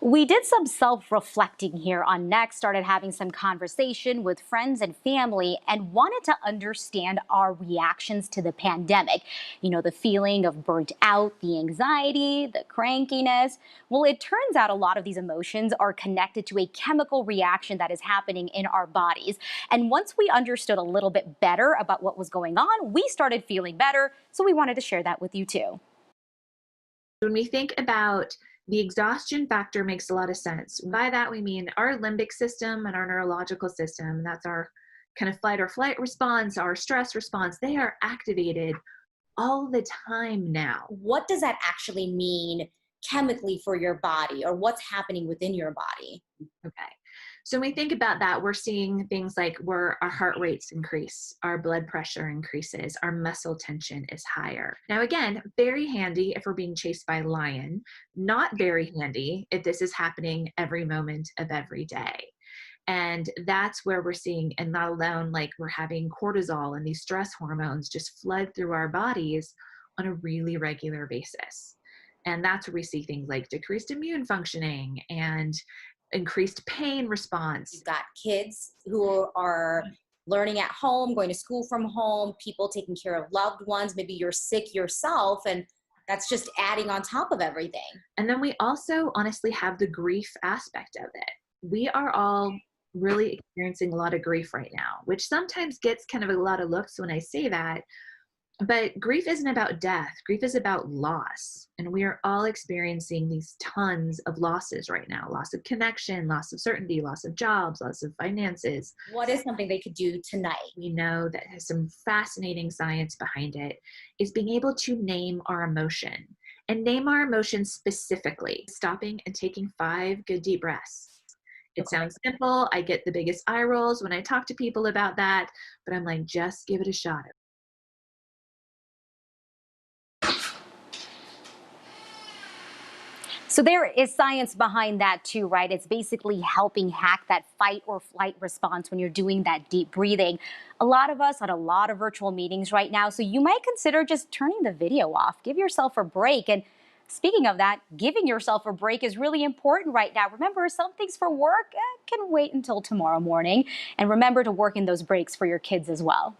We did some self-reflecting here on Next, started having some conversation with friends and family, and wanted to understand our reactions to the pandemic. The feeling of burnt out, the anxiety, the crankiness. Well, it turns out a lot of these emotions are connected to a chemical reaction that is happening in our bodies. And once we understood a little bit better about what was going on, we started feeling better. So we wanted to share that with you too. When we think about the exhaustion factor makes a lot of sense. By that, we mean our limbic system and our neurological system. That's our kind of fight or flight response, our stress response. They are activated all the time now. What does that actually mean chemically for your body, or what's happening within your body? Okay. So when we think about that, we're seeing things like where our heart rates increase, our blood pressure increases, our muscle tension is higher. Now, again, very handy if we're being chased by a lion, not very handy if this is happening every moment of every day. And that's where we're seeing, and not alone, like we're having cortisol and these stress hormones just flood through our bodies on a really regular basis. And that's where we see things like decreased immune functioning and increased pain response. You've got kids who are learning at home, going to school from home, people taking care of loved ones. Maybe you're sick yourself, and that's just adding on top of everything. And then we also honestly have the grief aspect of it. We are all really experiencing a lot of grief right now, which sometimes gets kind of a lot of looks when I say that. But grief isn't about death. Grief is about loss. And we are all experiencing these tons of losses right now. Loss of connection, loss of certainty, loss of jobs, loss of finances. What is something they could do tonight? We know that has some fascinating science behind it, is being able to name our emotion and name our emotions specifically, stopping and taking 5 good deep breaths. It sounds simple. I get the biggest eye rolls when I talk to people about that, but I'm like, just give it a shot. So there is science behind that too, right? It's basically helping hack that fight or flight response when you're doing that deep breathing. A lot of us on a lot of virtual meetings right now, so you might consider just turning the video off. Give yourself a break. And speaking of that, giving yourself a break is really important right now. Remember, some things for work can wait until tomorrow morning. And remember to work in those breaks for your kids as well.